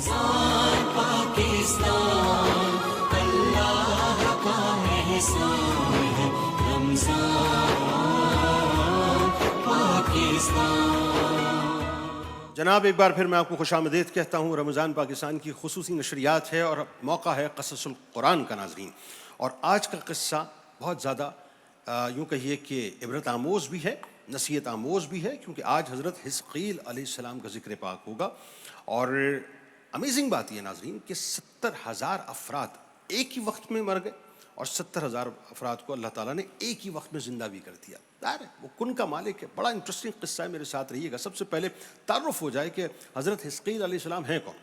رمضان پاکستان اللہ کا احسان ہے، رمضان پاکستان۔ جناب ایک بار پھر میں آپ کو خوش آمدید کہتا ہوں۔ رمضان پاکستان کی خصوصی نشریات ہے اور موقع ہے قصص القرآن کا ناظرین، اور آج کا قصہ بہت زیادہ یوں کہیے کہ عبرت آموز بھی ہے، نصیحت آموز بھی ہے، کیونکہ آج حضرت حزقیل علیہ السلام کا ذکر پاک ہوگا۔ اور امیزنگ بات یہ ناظرین کہ 70,000 افراد ایک ہی وقت میں مر گئے، اور 70,000 افراد کو اللہ تعالیٰ نے ایک ہی وقت میں زندہ بھی کر دیا۔ ظاہر ہے وہ کن کا مالک ہے۔ بڑا انٹرسٹنگ قصہ ہے، میرے ساتھ رہیے گا۔ سب سے پہلے تعارف ہو جائے کہ حضرت حزقیل علیہ السلام ہیں کون۔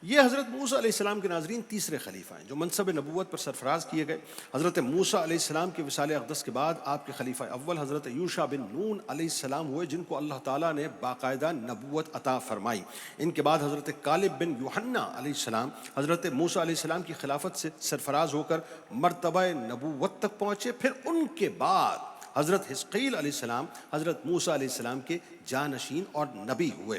یہ حضرت موسیٰ علیہ السلام کے ناظرین تیسرے خلیفہ ہیں جو منصب نبوت پر سرفراز کیے گئے۔ حضرت موسیٰ علیہ السلام کے وصال اقدس کے بعد آپ کے خلیفہ اول حضرت یوشع بن نون علیہ السلام ہوئے، جن کو اللہ تعالیٰ نے باقاعدہ نبوت عطا فرمائی۔ ان کے بعد حضرت کالب بن یوحنا علیہ السلام حضرت موسیٰ علیہ السلام کی خلافت سے سرفراز ہو کر مرتبہ نبوت تک پہنچے۔ پھر ان کے بعد حضرت حزقیل علیہ السلام حضرت موسیٰ علیہ السلام کے جانشین اور نبی ہوئے۔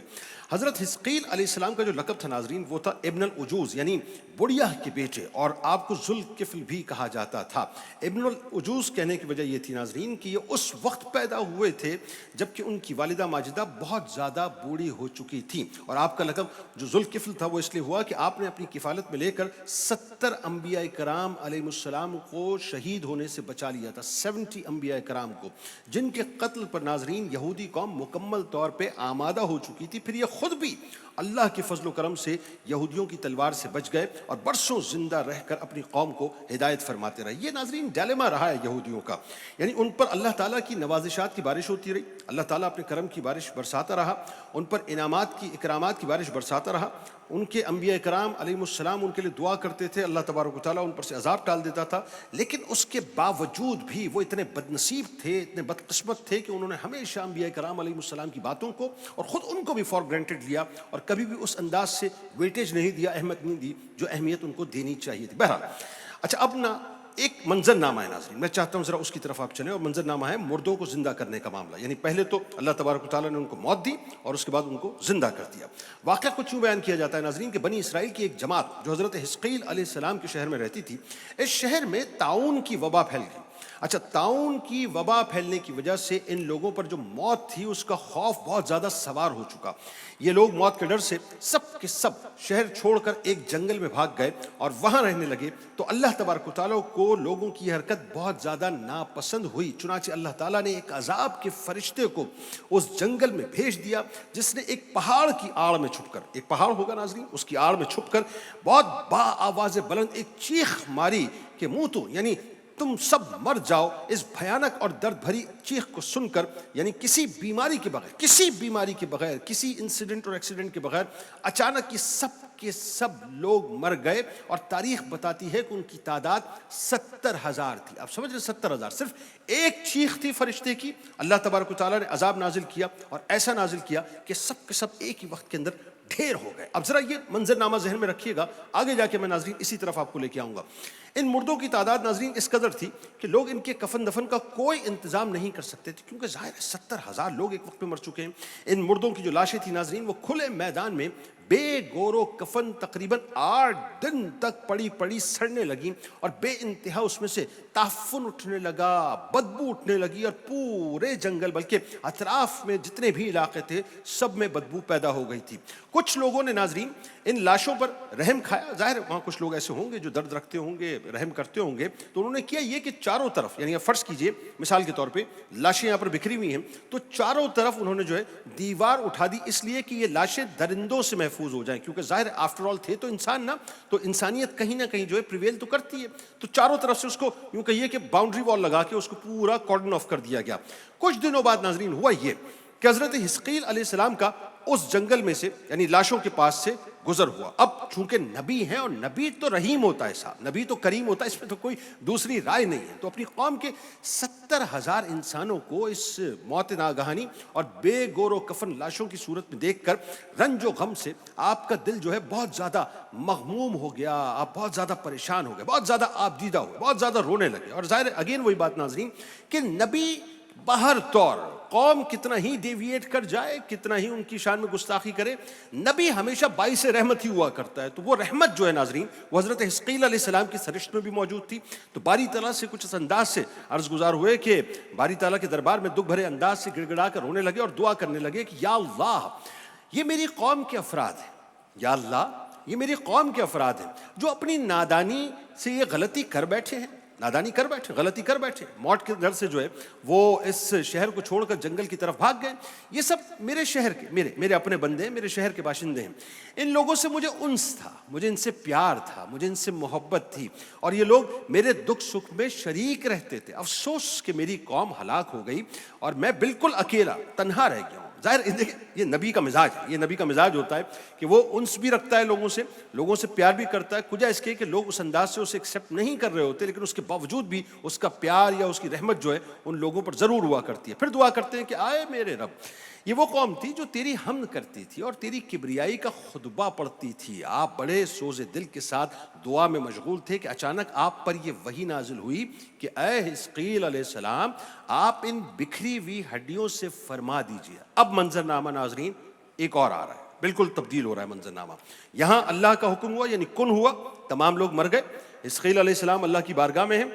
حضرت حزقیل علیہ السلام کا جو لقب تھا ناظرین وہ تھا ابن العجوز، یعنی بڑھیا کے بیٹے، اور آپ کو ذوالکفل بھی کہا جاتا تھا۔ ابن العجوز کہنے کی وجہ یہ تھی ناظرین کہ یہ اس وقت پیدا ہوئے تھے جبکہ ان کی والدہ ماجدہ بہت زیادہ بوڑھی ہو چکی تھی، اور آپ کا لقب جو ذوالکفل تھا وہ اس لیے ہوا کہ آپ نے اپنی کفالت میں لے کر 70 انبیاء کرام علیہ السلام کو شہید ہونے سے بچا لیا تھا، 70 انبیاء کرام کو، جن کے قتل پر ناظرین یہودی قوم مکمل طور پہ آمادہ ہو چکی تھی۔ پھر یہ خود بھی اللہ کے فضل و کرم سے یہودیوں کی تلوار سے بچ گئے اور برسوں زندہ رہ کر اپنی قوم کو ہدایت فرماتے رہے۔ یہ ناظرین ڈیلیما رہا ہے یہودیوں کا، یعنی ان پر اللہ تعالیٰ کی نوازشات کی بارش ہوتی رہی، اللہ تعالیٰ اپنے کرم کی بارش برساتا رہا، ان پر انعامات کی اکرامات کی بارش برساتا رہا۔ ان کے انبیاء کرام علیہ السلام ان کے لیے دعا کرتے تھے، اللہ تبارک و تعالیٰ ان پر سے عذاب ٹال دیتا تھا، لیکن اس کے باوجود بھی وہ اتنے بدنصیب تھے، اتنے بدقسمت تھے کہ انہوں نے ہمیشہ انبیاء کرام علیہ السلام کی باتوں کو اور خود ان کو بھی فار گرانٹڈ لیا، اور کبھی بھی اس انداز سے ویٹیج نہیں دیا، اہمیت نہیں دی جو اہمیت ان کو دینی چاہیے تھی۔ بہرحال اچھا، اب نا ایک منظر نامہ ہے ناظرین، میں چاہتا ہوں ذرا اس کی طرف آپ چلیں، اور منظر نامہ ہے مردوں کو زندہ کرنے کا معاملہ۔ یعنی پہلے تو اللہ تبارک و تعالیٰ نے ان کو موت دی اور اس کے بعد ان کو زندہ کر دیا۔ واقعہ کچھ یوں بیان کیا جاتا ہے ناظرین کہ بنی اسرائیل کی ایک جماعت جو حضرت حزقیل علیہ السلام کے شہر میں رہتی تھی، اس شہر میں طاعون کی وبا پھیل گئی۔ اچھا، طاعون کی وبا پھیلنے کی وجہ سے ان لوگوں پر جو موت تھی اس کا خوف بہت زیادہ سوار ہو چکا۔ یہ لوگ موت کے ڈر سے سب کے سب شہر چھوڑ کر ایک جنگل میں بھاگ گئے اور وہاں رہنے لگے۔ تو اللہ تبارک و تعالیٰ کو لوگوں کی حرکت بہت زیادہ ناپسند ہوئی، چنانچہ اللہ تعالیٰ نے ایک عذاب کے فرشتے کو اس جنگل میں بھیج دیا، جس نے ایک پہاڑ کی آڑ میں چھپ کر، ایک پہاڑ ہوگا ناظرین، اس کی آڑ میں چھپ کر بہت با آواز بلند ایک چیخ ماری کہ منہ تو، یعنی تم سب مر جاؤ۔ اس بھیانک اور درد بھری چیخ کو سن کر، یعنی کسی بیماری کے بغیر، کسی انسیڈنٹ اور ایکسیڈنٹ کے بغیر اچانک یہ سب کے سب لوگ مر گئے، اور تاریخ بتاتی ہے کہ ان کی تعداد 70,000 تھی۔ آپ سمجھ رہے 70,000، صرف ایک چیخ تھی فرشتے کی، اللہ تبارک و تعالیٰ نے عذاب نازل کیا، اور ایسا نازل کیا کہ سب کے سب ایک ہی وقت کے اندر ڈھیر ہو گئے۔ اب ذرا یہ منظر نامہ ذہن میں رکھیے گا، آگے جا کے میں ناظرین اسی طرف آپ کو لے کے آؤں گا۔ ان مردوں کی تعداد ناظرین اس قدر تھی کہ لوگ ان کے کفن دفن کا کوئی انتظام نہیں کر سکتے تھے، کیونکہ ظاہر ہے 70,000 لوگ ایک وقت میں مر چکے ہیں۔ ان مردوں کی جو لاشیں تھیں ناظرین وہ کھلے میدان میں بے گور و کفن تقریباً 8 دن تک پڑی سڑنے لگیں، اور بے انتہا اس میں سے تعفن اٹھنے لگا، بدبو اٹھنے لگی، اور پورے جنگل بلکہ اطراف میں جتنے بھی علاقے تھے سب میں بدبو پیدا ہو گئی تھی۔ کچھ لوگوں نے ناظرین ان لاشوں پر رحم کھایا، ظاہر وہاں کچھ لوگ ایسے ہوں گے جو درد رکھتے ہوں گے، رحم کرتے ہوں گے، تو انہوں نے کیا یہ کہ چاروں طرف، یعنی فرض کیجئے مثال کے طور پہ لاشیں یہاں پر بکھری ہوئی ہیں، تو چاروں طرف انہوں نے جو ہے دیوار اٹھا دی، اس لیے کہ یہ لاشیں درندوں سے محفوظ ہو جائیں، کیونکہ ظاہر آفٹر آل تھے تو انسان نا، تو انسانیت کہیں نہ کہیں جو ہے پریویل تو کرتی ہے، تو چاروں طرف سے اس کو یوں کہیے کہ باؤنڈری وال لگا کے اس کو پورا کارڈن آف کر دیا گیا۔ کچھ دنوں بعد ناظرین ہوا یہ کہ حضرت حزقیل علیہ السلام کا اس جنگل میں سے، یعنی لاشوں کے پاس سے گزر ہوا۔ اب چونکہ نبی ہیں، اور نبی تو رحیم ہوتا ہے صاحب، نبی تو کریم ہوتا ہے، اس میں تو کوئی دوسری رائے نہیں ہے، تو اپنی قوم کے 70,000 انسانوں کو اس موت ناگہانی اور بے گور و کفن لاشوں کی صورت میں دیکھ کر رنج و غم سے آپ کا دل جو ہے بہت زیادہ مغموم ہو گیا، آپ بہت زیادہ پریشان ہو گئے، بہت زیادہ آپ دیدہ ہوئے، بہت زیادہ رونے لگے۔ اور ظاہر اگین وہی بات ناظرین کہ نبی بہر طور قوم کتنا ہی ڈیویٹ کر جائے، کتنا ہی ان کی شان میں گستاخی کرے، نبی ہمیشہ باعث رحمت ہی ہوا کرتا ہے. تو وہ رحمت جو ہے ناظرین وہ حضرت حزقیل علیہ السلام کی سرشت میں بھی موجود تھی. تو باری تعالیٰ سے کچھ اس انداز سے عرض گزار ہوئے کہ باری تعالیٰ کے دربار میں دکھ بھرے انداز سے گڑ گڑا کر رونے لگے اور دعا کرنے لگے کہ یا اللہ یہ میری قوم کے افراد ہیں، یا اللہ یہ میری قوم کے افراد ہیں جو اپنی نادانی سے یہ غلطی کر بیٹھے ہیں، نادانی کر بیٹھے، غلطی کر بیٹھے، موت کے ڈر سے جو ہے وہ اس شہر کو چھوڑ کر جنگل کی طرف بھاگ گئے. یہ سب میرے شہر کے میرے اپنے بندے ہیں، میرے شہر کے باشندے ہیں. ان لوگوں سے مجھے انس تھا، مجھے ان سے پیار تھا، مجھے ان سے محبت تھی، اور یہ لوگ میرے دکھ سکھ میں شریک رہتے تھے. افسوس کہ میری قوم ہلاک ہو گئی اور میں بالکل اکیلا تنہا رہ گیا ہوں. ظاہر یہ نبی کا مزاج ہے، یہ نبی کا مزاج ہوتا ہے کہ وہ انس بھی رکھتا ہے لوگوں سے پیار بھی کرتا ہے. کجا اس کے کہ لوگ اس انداز سے اسے ایکسیپٹ نہیں کر رہے ہوتے، لیکن اس کے باوجود بھی اس کا پیار یا اس کی رحمت جو ہے ان لوگوں پر ضرور ہوا کرتی ہے. پھر دعا کرتے ہیں کہ آئے میرے رب، یہ وہ قوم تھی جو تیری حمد کرتی تھی اور تیری کبریائی کا خطبہ پڑھتی تھی. آپ بڑے سوز دل کے ساتھ دعا میں مشغول تھے کہ اچانک آپ پر یہ وحی نازل ہوئی کہ اے حزقیل علیہ السلام آپ ان بکھری ہوئی ہڈیوں سے فرما دیجیے. اب منظرنامہ ناظرین ایک اور آ رہا ہے، بالکل تبدیل ہو رہا ہے منظرنامہ. یہاں اللہ کا حکم ہوا یعنی کن ہوا، تمام لوگ مر گئے. حزقیل علیہ السلام اللہ کی بارگاہ میں ہیں،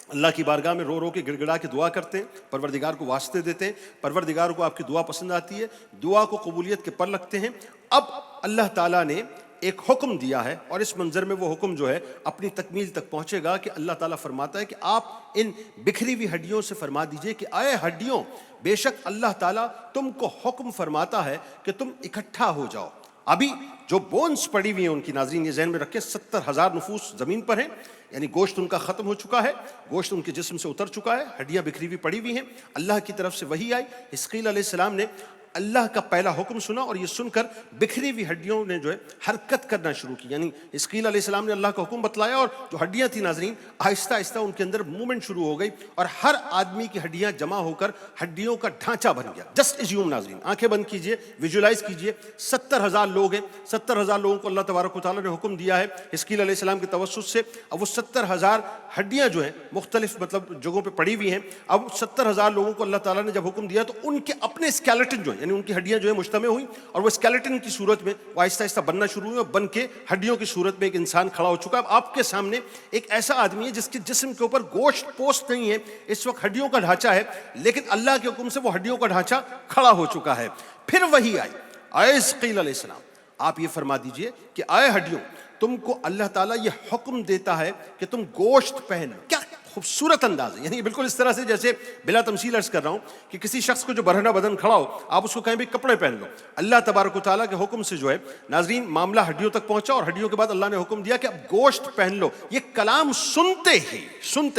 اللہ کی بارگاہ میں رو رو کے گڑ گڑا کے دعا کرتے ہیں، پروردگار کو واسطے دیتے ہیں، پروردگار کو آپ کی دعا پسند آتی ہے، دعا کو قبولیت کے پر لگتے ہیں. اب اللہ تعالیٰ نے ایک حکم دیا ہے اور اس منظر میں وہ حکم جو ہے اپنی تکمیل تک پہنچے گا کہ اللہ تعالیٰ فرماتا ہے کہ آپ ان بکھری ہوئی ہڈیوں سے فرما دیجئے کہ اے ہڈیوں بے شک اللہ تعالیٰ تم کو حکم فرماتا ہے کہ تم اکٹھا ہو جاؤ. ابھی جو بونز پڑی ہوئی ہیں ان کی ناظرین یہ ذہن میں رکھیں 70,000 نفوس زمین پر ہیں، یعنی گوشت ان کا ختم ہو چکا ہے، گوشت ان کے جسم سے اتر چکا ہے، ہڈیاں بکھری ہوئی پڑی ہوئی ہیں. اللہ کی طرف سے وحی آئی، حزقیل علیہ السلام نے اللہ کا پہلا حکم سنا اور یہ سن کر بکھری ہوئی ہڈیوں نے جو ہے حرکت کرنا شروع کی. یعنی حزقیل علیہ السلام نے اللہ کا حکم بتلایا اور جو ہڈیاں تھیں ناظرین آہستہ آہستہ ان کے اندر موومنٹ شروع ہو گئی اور ہر آدمی کی ہڈیاں جمع ہو کر ہڈیوں کا ڈھانچہ بن گیا. جسٹ ایزیوم ناظرین، آنکھیں بند کیجئے، ویژولائز کیجئے، 70,000 لوگ ہیں، 70,000 لوگوں کو اللہ تبارک و تعالیٰ نے حکم دیا ہے حزقیل علیہ السلام کے توسط سے. اب وہ 70,000 ہڈیاں جو ہیں مختلف جگہوں پہ پڑی ہوئی ہیں. اب 70,000 لوگوں کو اللہ تعالیٰ نے جب حکم دیا تو ان کے اپنے اسکیلیٹن جو ہیں یعنی ان کی ہڈیاں جو ہے مجتمع ہوئی اور وہ اسکیلیٹن کی صورت میں وہ آہستہ آہستہ بننا شروع ہوئی اور بن کے ہڈیوں کی صورت میں ایک انسان کھڑا ہو چکا ہے. اب آپ کے سامنے ایک ایسا آدمی ہے جس کے جسم کے اوپر گوشت پوست نہیں ہے، اس وقت ہڈیوں کا ڈھانچہ ہے، لیکن اللہ کے حکم سے وہ ہڈیوں کا ڈھانچہ کھڑا ہو چکا ہے. پھر وہی آئی، اے حزقیل علیہ السلام آپ یہ فرما دیجئے کہ اے ہڈیوں تم کو اللہ تعالیٰ یہ حکم دیتا ہے کہ تم گوشت پہنو. کیا خوبصورت انداز ہے، یعنی بالکل اس طرح سے جیسے بلا تمثیل عرض کر رہا ہوں کہ کسی شخص کو جو برہنہ بدن کھڑا ہو آپ اس کو کہیں بھی کپڑے پہن لو. اللہ تبارک و تعالیٰ کے حکم سے جو ہے ناظرین معاملہ ہڈیوں تک پہنچا اور ہڈیوں کے بعد اللہ نے حکم دیا کہ اب گوشت پہن لو. یہ کلام سنتے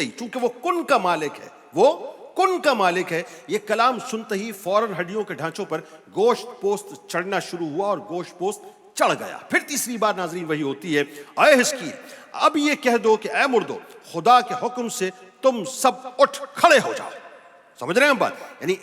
ہی چونکہ وہ کن کا مالک ہے، وہ کن کا مالک ہے، یہ کلام سنتے ہی فوراً ہڈیوں کے ڈھانچوں پر گوشت پوست چڑھنا شروع ہوا اور گوشت پوست چڑھ گیا. پھر تیسری بار ناظرین وہی ہوتی ہے، اے حزقیل اب یہ کہہ دو کہ اے مردو خدا کے حکم سے تم سب اٹھ کھڑے ہو جاؤ. سمجھ رہے ہیں ہم بات؟ یعنی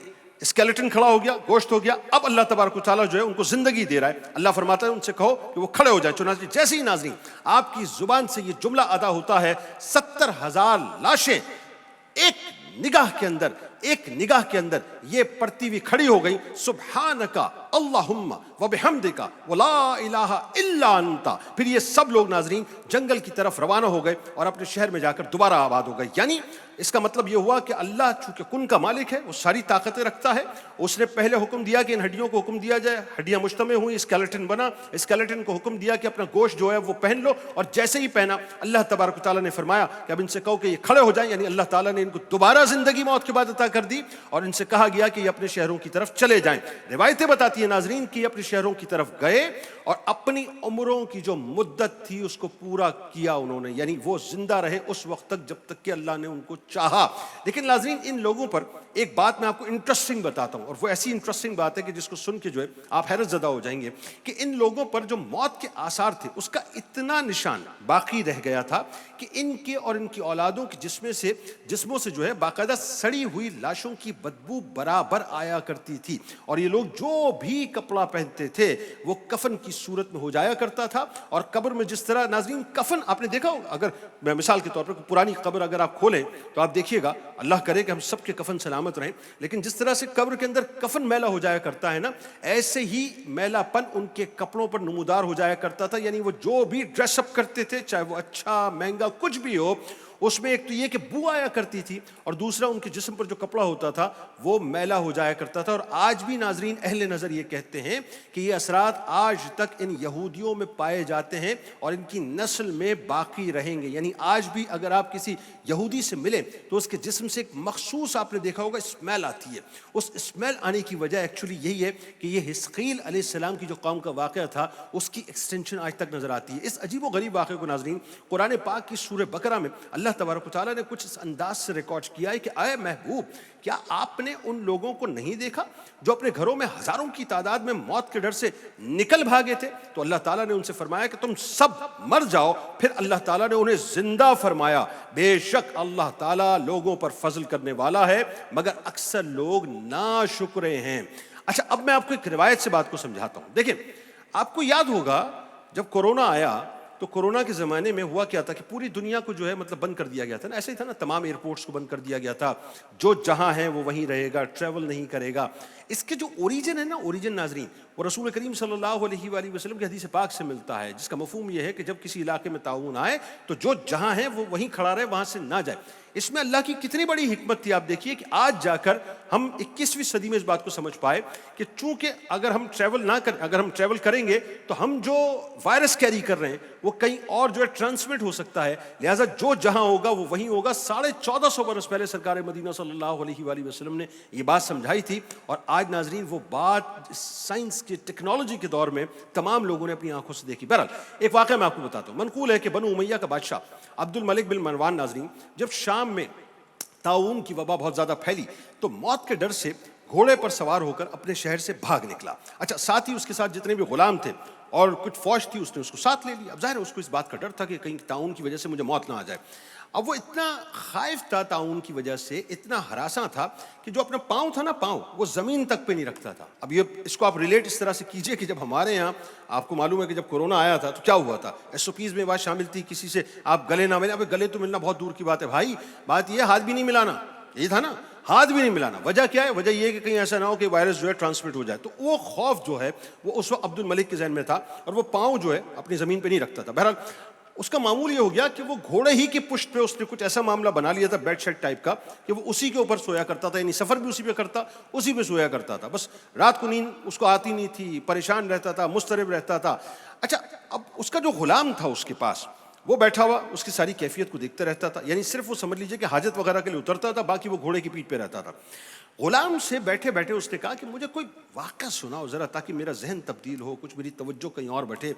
اسکیلیٹن کھڑا ہو گیا، گوشت ہو گیا، اب اللہ تبارک و تعالیٰ جو ہے ان کو زندگی دے رہا ہے. اللہ فرماتا ہے ان سے کہو کہ وہ کھڑے ہو جائیں. چنانچہ جیسے ہی ناظرین آپ کی زبان سے یہ جملہ ادا ہوتا ہے 70,000 لاشیں ایک نگاہ کے اندر یہ پڑتی ہوئی کھڑی ہو گئی، سبحانک اللہم وبحمدک ولا الہ الا انت. پھر یہ سب لوگ ناظرین جنگل کی طرف روانہ ہو گئے اور اپنے شہر میں جا کر دوبارہ آباد ہو گئے. یعنی اس کا مطلب یہ ہوا کہ اللہ چونکہ کن کا مالک ہے، وہ ساری طاقتیں رکھتا ہے. اس نے پہلے حکم دیا کہ ان ہڈیوں کو حکم دیا جائے، ہڈیاں مجتمع ہوئی، اسکیلیٹن بنا، اسکیلیٹن کو حکم دیا کہ اپنا گوشت جو ہے وہ پہن لو، اور جیسے ہی پہنا اللہ تبارک و تعالیٰ نے فرمایا کہ اب ان سے کہو کہ یہ کھڑے ہو جائیں. یعنی اللہ تعالیٰ نے ان کو دوبارہ زندگی موت کے بعد عطا کر دی اور ان سے کہا گیا کہ یہ اپنے شہروں کی طرف چلے جائیں. روایتیں بتاتی ہیں ناظرین کہ یہ اپنے شہروں کی طرف گئے اور اپنی عمروں کی جو مدت تھی اس کو پورا کیا انہوں نے. یعنی وہ زندہ رہے اس وقت تک جب تک کہ اللہ نے ان کو چاہا. لیکن ناظرین ان لوگوں پر ایک بات میں آپ کو انٹرسٹنگ بتاتا ہوں، اور وہ ایسی انٹرسٹنگ بات ہے کہ جس کو سن کے جو ہے آپ حیرت زدہ ہو جائیں گے کہ ان لوگوں پر جو موت کے آثار تھے اس کا اتنا نشان باقی رہ گیا تھا کہ ان کے اور ان کی اولادوں کے جسموں سے جو ہے باقاعدہ سڑی ہوئی لاشوں کی بدبو برابر آیا کرتی تھی، اور یہ لوگ جو بھی کپڑا پہنتے تھے وہ کفن کی صورت میں ہو جایا کرتا تھا. اور قبر میں جس طرح ناظرین کفن آپ نے دیکھا ہوگا، اگر میں مثال کے طور پر پرانی قبر اگر آپ کھولیں تو آپ دیکھیے گا، اللہ کرے کہ ہم سب کے کفن سلامت رہیں، لیکن جس طرح سے قبر کے اندر کفن میلا ہو جایا کرتا ہے نا، ایسے ہی میلا پن ان کے کپڑوں پر نمودار ہو جایا کرتا تھا. یعنی وہ جو بھی ڈریس اپ کرتے تھے، چاہے وہ اچھا مہنگا کچھ بھی ہو، اس میں ایک تو یہ کہ بو آیا کرتی تھی، اور دوسرا ان کے جسم پر جو کپڑا ہوتا تھا وہ میلا ہو جایا کرتا تھا. اور آج بھی ناظرین اہل نظر یہ کہتے ہیں کہ یہ اثرات آج تک ان یہودیوں میں پائے جاتے ہیں اور ان کی نسل میں باقی رہیں گے. یعنی آج بھی اگر آپ کسی یہودی سے ملیں تو اس کے جسم سے ایک مخصوص آپ نے دیکھا ہوگا اسمیل آتی ہے. اس اسمیل آنے کی وجہ ایکچولی یہی ہے کہ یہ حزقیل علیہ السلام کی جو قوم کا واقعہ تھا اس کی ایکسٹینشن آج تک نظر آتی ہے. اس عجیب و غریب واقعے کو ناظرین قرآن پاک کی سورہ بقرہ میں اللہ تبارک و تعالیٰ نے کچھ اس انداز سے ریکارڈ کیا ہے کہ اے محبوب، کیا آپ نے ان لوگوں کو نہیں دیکھا جو اپنے گھروں میں ہزاروں کی تعداد میں موت کے ڈر سے نکل بھاگے تھے؟ تو اللہ تعالیٰ نے ان سے فرمایا کہ تم سب مر جاؤ. پھر اللہ تعالیٰ نے انہیں زندہ فرمایا. بے شک اللہ تعالیٰ لوگوں پر فضل کرنے والا ہے، مگر اکثر لوگ ناشکرے ہیں. اچھا، اب میں آپ کو ایک روایت سے بات کو سمجھاتا ہوں. دیکھیں، آپ کو یاد ہوگا جب کورونا آیا تو کورونا کے زمانے میں ہوا کیا تھا کہ پوری دنیا کو جو ہے مطلب بند کر دیا گیا تھا نا. ایسے ہی تھا نا، تمام ایئرپورٹس کو بند کر دیا گیا تھا، جو جہاں ہے وہ وہیں رہے گا، ٹریول نہیں کرے گا. اس کے جو اوریجن ہے نا، اوریجن ناظرین وہ رسول کریم صلی اللہ علیہ وآلہ وسلم کی حدیث پاک سے ملتا ہے، جس کا مفہوم یہ ہے کہ جب کسی علاقے میں طاعون آئے تو جو جہاں ہے وہ وہیں کھڑا رہے، وہاں سے نہ جائے. اس میں اللہ کی کتنی بڑی حکمت تھی. آپ دیکھیے کہ آج جا کر ہم 21ویں صدی میں اس بات کو سمجھ پائے کہ چونکہ اگر ہم ٹریول کریں گے تو ہم جو وائرس کیری کر رہے ہیں وہ کہیں اور جو ہے ٹرانسمٹ ہو سکتا ہے، لہٰذا جو جہاں ہوگا وہ وہیں ہوگا. 1450 برس پہلے سرکار مدینہ صلی اللہ علیہ وآلہ وسلم نے یہ بات سمجھائی تھی، اور آج ناظرین وہ بات سائنس کی ٹیکنالوجی کے دور میں تمام لوگوں نے اپنی آنکھوں سے دیکھی. بہرحال ایک واقعہ میں آپ کو بتاتا ہوں. منقول ہے کہ بنو امیہ کا بادشاہ عبد الملک بن مروان ناظرین جب شام میں طاعون کی وبا بہت زیادہ پھیلی تو موت کے ڈر سے گھوڑے پر سوار ہو کر اپنے شہر سے بھاگ نکلا. اچھا، ساتھ ہی اس کے ساتھ جتنے بھی غلام تھے اور کچھ فوج تھی اس نے اس کو ساتھ لے لیا. اب ظاہر ہے اس کو اس بات کا ڈر تھا کہ کہیں طاعون کی وجہ سے مجھے موت نہ آ جائے. اب وہ اتنا خائف تھا طاعون کی وجہ سے، اتنا ہراساں تھا کہ جو اپنا پاؤں تھا نا، پاؤں وہ زمین تک پہ نہیں رکھتا تھا. اب یہ اس کو آپ ریلیٹ اس طرح سے کیجئے کہ جب ہمارے یہاں آپ کو معلوم ہے کہ جب کورونا آیا تھا تو کیا ہوا تھا، SOPs میں بات شامل تھی کسی سے آپ گلے نہ ملیں. اب گلے تو ملنا بہت دور کی بات ہے بھائی، بات یہ ہاتھ بھی نہیں ملانا، یہی تھا نا، ہاتھ بھی نہیں ملانا. وجہ کیا ہے؟ وجہ یہ ہے کہ کہیں ایسا نہ ہو کہ وائرس جو ہے ٹرانسمٹ ہو جائے. تو وہ خوف جو ہے وہ اس وقت عبد الملک کے ذہن میں تھا، اور وہ پاؤں جو ہے اپنی زمین پہ نہیں رکھتا تھا. بہرحال اس کا معمول یہ ہو گیا کہ وہ گھوڑے ہی کی پشت پہ اس نے کچھ ایسا معاملہ بنا لیا تھا بیڈ شیٹ ٹائپ کا کہ وہ اسی کے اوپر سویا کرتا تھا. یعنی سفر بھی اسی پہ کرتا، اسی پہ سویا کرتا تھا. بس رات کو نیند اس کو آتی نہیں تھی، پریشان رہتا تھا، مضطرب رہتا تھا. اچھا، اب اس کا جو غلام تھا اس کے پاس، وہ بیٹھا ہوا اس کی ساری کیفیت کو دیکھتا رہتا تھا. یعنی صرف وہ سمجھ لیجئے کہ حاجت وغیرہ کے لیے اترتا تھا، باقی وہ گھوڑے کی پیٹھ پہ رہتا تھا. غلام سے بیٹھے بیٹھے اس نے کہا کہ مجھے کوئی واقعہ سناؤ ذرا تاکہ میرا ذہن تبدیل ہو، کچھ میری توجہ کہیں اور بیٹھے.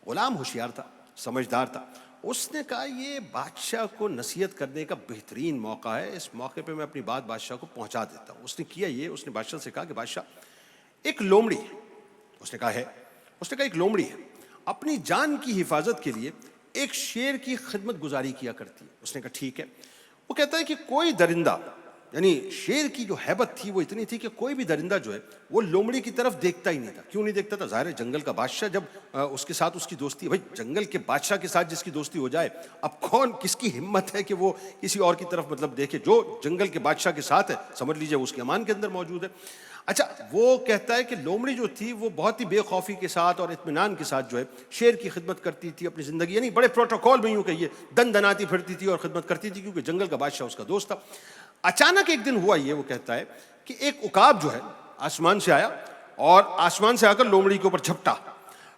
غلام ہوشیار تھا، سمجھدار تھا. اس نے کہا یہ بادشاہ کو نصیحت کرنے کا بہترین موقع ہے، اس موقع پہ میں اپنی بات بادشاہ کو پہنچا دیتا ہوں. اس نے کیا یہ، اس نے بادشاہ سے کہا کہ بادشاہ، ایک لومڑی ہے. اس نے کہا ہے. اس نے کہا ایک لومڑی ہے، اپنی جان کی حفاظت کے لیے ایک شیر کی خدمت گزاری کیا کرتی ہے. اس نے کہا ٹھیک ہے. وہ کہتا ہے کہ کوئی درندہ، یعنی شیر کی جو ہیبت تھی وہ اتنی تھی کہ کوئی بھی درندہ جو ہے وہ لومڑی کی طرف دیکھتا ہی نہیں تھا. کیوں نہیں دیکھتا تھا؟ ظاہر ہے جنگل کا بادشاہ جب اس کے ساتھ اس کی دوستی، بھائی جنگل کے بادشاہ کے ساتھ جس کی دوستی ہو جائے، اب کون کس کی ہمت ہے کہ وہ کسی اور کی طرف مطلب دیکھے؟ جو جنگل کے بادشاہ کے ساتھ ہے سمجھ لیجئے اس کے امان کے اندر موجود ہے. اچھا، وہ کہتا ہے کہ لومڑی جو تھی وہ بہت ہی بے خوفی کے ساتھ اور اطمینان کے ساتھ جو ہے شیر کی خدمت کرتی تھی اپنی زندگی، یعنی بڑے پروٹوکول میں یوں کہیے دن دناتی پھرتی تھی اور خدمت کرتی تھی کیونکہ جنگل کا بادشاہ اس کا دوست تھا. اچانک ایک دن ہوا یہ، وہ کہتا ہے کہ ایک عقاب جو ہے آسمان سے آیا اور آسمان سے آ کر لومڑی کے اوپر جھپٹا.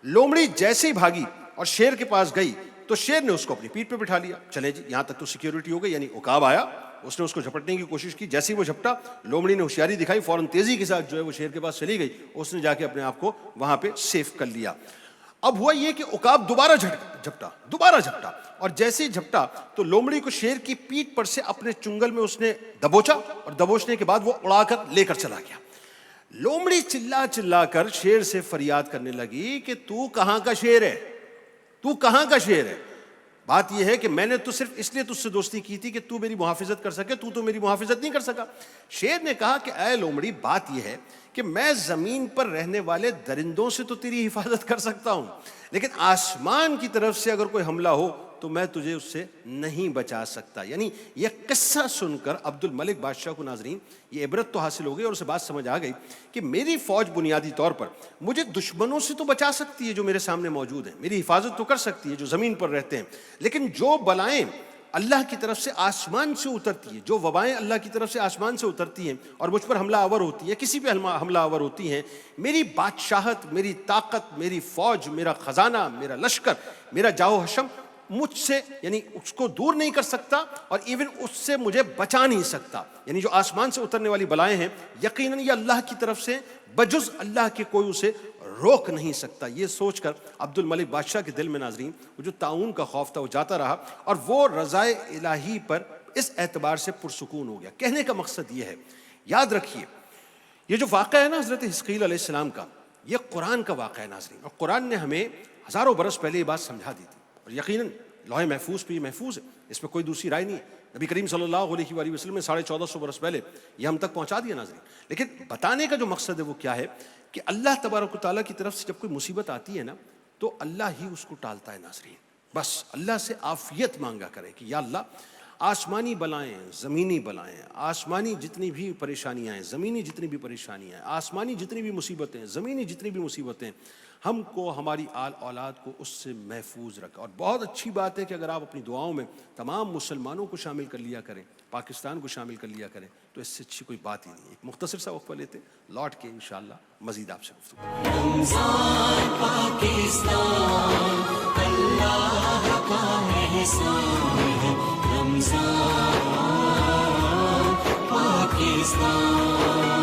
لومڑی جیسے ہی بھاگی اور شیر کے پاس گئی تو شیر نے اس کو اپنی پیٹھ پہ بٹھا لیا. چلے جی، یہاں تک تو سیکیورٹی ہو گئی. یعنی عقاب آیا، اس نے اس کو جھپٹنے کی کوشش کی، جیسے ہی وہ جھپٹا لومڑی نے ہوشیاری دکھائی، فوراً تیزی کے ساتھ جو ہے وہ شیر کے پاس چلی گئی. اس نے جا کے اپنے آپ کو وہاں پہ سیف کر لیا. اب ہوا یہ کہ عقاب دوبارہ جھپٹا اور جیسے ہی جھپٹا تو لومڑی کو شیر کی پیٹھ پر سے اپنے چنگل میں اس نے دبوچا اور دبوچنے کے بعد وہ اڑا کر لے کر چلا گیا. لومڑی چلا کر شیر سے فریاد کرنے لگی کہ تو کہاں کا شیر ہے، تو کہاں کا شیر ہے؟ بات یہ ہے کہ میں نے تو صرف اس لیے تجھ سے دوستی کی تھی کہ تو میری محافظت کر سکے، تو میری محافظت نہیں کر سکا۔ شیر نے کہا کہ اے لومڑی، بات یہ ہے کہ میں زمین پر رہنے والے درندوں سے تو تیری حفاظت کر سکتا ہوں، لیکن آسمان کی طرف سے اگر کوئی حملہ ہو تو میں تجھے اس سے نہیں بچا سکتا۔ یعنی یہ قصہ سن کر عبد الملک بادشاہ کو ناظرین یہ عبرت تو حاصل ہو گئی اور اسے بات سمجھ آ گئی کہ میری فوج بنیادی طور پر مجھے دشمنوں سے تو بچا سکتی ہے جو میرے سامنے موجود ہیں، میری حفاظت تو کر سکتی ہے جو زمین پر رہتے ہیں، لیکن جو بلائیں اللہ کی طرف سے آسمان سے اترتی ہیں، جو وبائیں اللہ کی طرف سے آسمان سے اترتی ہیں اور مجھ پر حملہ آور ہوتی ہیں، کسی پہ حملہ آور ہوتی ہیں، میری بادشاہت، میری طاقت، میری فوج، میرا خزانہ، میرا لشکر، میرا جاؤ حشم مجھ سے یعنی اس کو دور نہیں کر سکتا اور ایون اس سے مجھے بچا نہیں سکتا۔ یعنی جو آسمان سے اترنے والی بلائیں ہیں یقیناً یہ اللہ کی طرف سے بجز اللہ کے کوئی اسے روک نہیں سکتا۔ یہ سوچ کر عبد الملک بادشاہ کے دل میں ناظرین وہ جو طاعون کا خوف تھا وہ جاتا رہا اور وہ رضائے الہی پر اس اعتبار سے پرسکون ہو گیا۔ کہنے کا مقصد یہ ہے، یاد رکھیے یہ جو واقعہ ہے نا حضرت حزقیل علیہ السلام کا، یہ قرآن کا واقعہ ہے ناظرین، اور قرآن نے ہمیں ہزاروں برس پہلے یہ بات سمجھا دی تھی اور یقیناً لوح محفوظ پہ یہ محفوظ ہے، اس میں کوئی دوسری رائے نہیں ہے۔ نبی کریم صلی اللہ علیہ وآلہ وسلم نے 1450 برس پہلے یہ ہم تک پہنچا دیا ناظرین۔ لیکن بتانے کا جو مقصد ہے وہ کیا ہے کہ اللہ تبارک و تعالیٰ کی طرف سے جب کوئی مصیبت آتی ہے نا تو اللہ ہی اس کو ٹالتا ہے ناظرین۔ بس اللہ سے عافیت مانگا کرے کہ یا اللہ آسمانی بلائیں، زمینی بلائیں، آسمانی جتنی بھی پریشانیاں ہیں، زمینی جتنی بھی پریشانیاں ہیں، آسمانی جتنی بھی مصیبتیں ہیں، زمینی جتنی بھی مصیبتیں، ہم کو ہماری آل اولاد کو اس سے محفوظ رکھا۔ اور بہت اچھی بات ہے کہ اگر آپ اپنی دعاؤں میں تمام مسلمانوں کو شامل کر لیا کریں، پاکستان کو شامل کر لیا کریں، تو اس سے اچھی کوئی بات ہی نہیں ہے۔ ایک مختصر سا وقفہ لیتے، لوٹ کے انشاءاللہ مزید آپ سے گفتگو۔ رمضان پاکستان اللہ کا احسان ہے، رمضان پاکستان